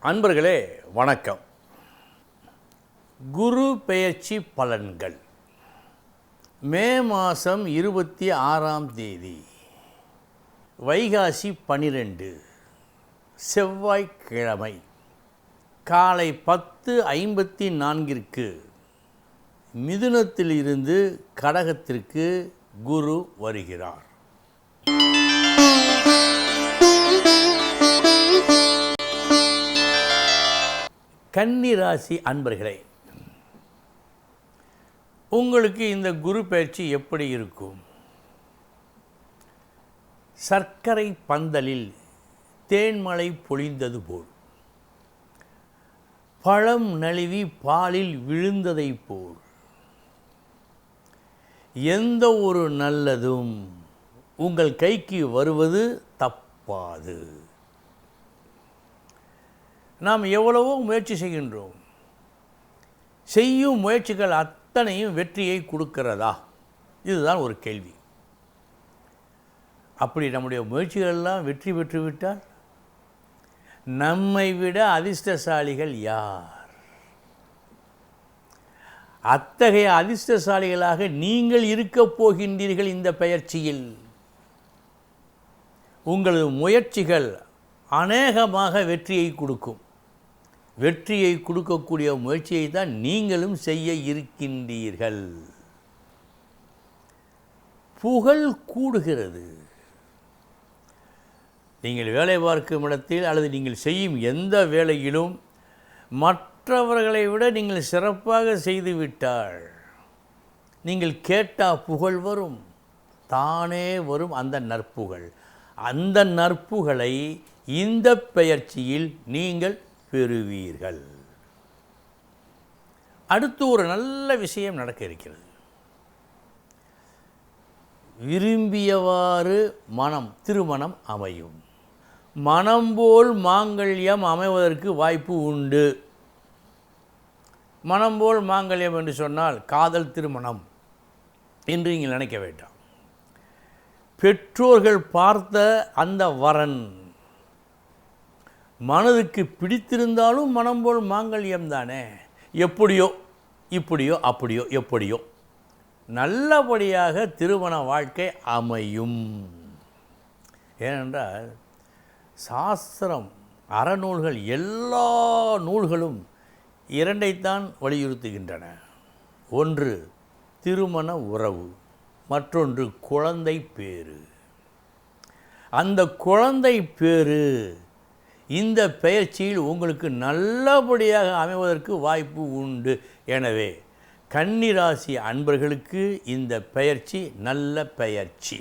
அன்பர்களே வணக்கம். குரு பெயர்ச்சி பலன்கள் மே மாதம் 26ஆம் தேதி வைகாசி 12 செவ்வாய்க்கிழமை காலை 10:54 மிதுனத்திலிருந்து கடகத்திற்கு குரு வருகிறார். கன்னி ராசி அன்பர்களே, உங்களுக்கு இந்த குரு பயிற்சி எப்படி இருக்கும்? சர்க்கரை பந்தலில் தேன்மழை பொழிந்தது போல், பழம் நழுவி பாலில் விழுந்ததைப் போல், எந்த ஒரு நல்லதும் உங்கள் கைக்கு வருவது தப்பாது. நாம் எவ்வளவோ முயற்சி செய்கின்றோம். செய்யும் முயற்சிகள் அத்தனையும் வெற்றியை கொடுக்கிறதா? இதுதான் ஒரு கேள்வி. அப்படி நம்முடைய முயற்சிகளெல்லாம் வெற்றி பெற்றுவிட்டால் நம்மை விட அதிர்ஷ்டசாலிகள் யார்? அத்தகைய அதிர்ஷ்டசாலிகளாக நீங்கள் இருக்கப் போகின்றீர்கள். இந்த பயிற்சியில் உங்களது முயற்சிகள் அநேகமாக வெற்றியை கொடுக்கும். வெற்றியை கொடுக்கக்கூடிய முயற்சியை தான் நீங்களும் செய்ய இருக்கின்றீர்கள். புகழ் கூடுகிறது. நீங்கள் வேலை பார்க்கும் இடத்தில் அல்லது நீங்கள் செய்யும் எந்த வேலையிலும் மற்றவர்களை விட நீங்கள் சிறப்பாக செய்துவிட்டால் நீங்கள் கேட்டால் புகழ் வரும், தானே வரும். அந்த நற்புகழ், அந்த நற்புகழை இந்த பெயர்ச்சியில் நீங்கள் பெறுவீர்கள். அடுத்து ஒரு நல்ல விஷயம் நடக்க இருக்கிறது. விரும்பியவாறு திருமணம் அமையும். மனம் போல் மாங்கல்யம் அமைவதற்கு வாய்ப்பு உண்டு. மனம் போல் மாங்கல்யம் என்று சொன்னால் காதல் திருமணம் என்று நீங்கள் நினைக்க வேண்டாம். பெற்றோர்கள் பார்த்த அந்த வரன் மனதுக்கு பிடித்திருந்தாலும் மனம் போல் மாங்கல்யம் தானே. எப்படியோ இப்படியோ அப்படியோ எப்படியோ நல்லபடியாக திருமண வாழ்க்கை அமையும். ஏனென்றால் சாஸ்திரம், அறநூல்கள், எல்லா நூல்களும் இரண்டைத்தான் வலியுறுத்துகின்றன. ஒன்று திருமண உறவு, மற்றொன்று குழந்தை பேறு. அந்த குழந்தை பேறு இந்த பெயர்ச்சியில் உங்களுக்கு நல்லபடியாக அமைவதற்கு வாய்ப்பு உண்டு. எனவே கன்னிராசி அன்பர்களுக்கு இந்த பெயர்ச்சி நல்ல பெயர்ச்சி.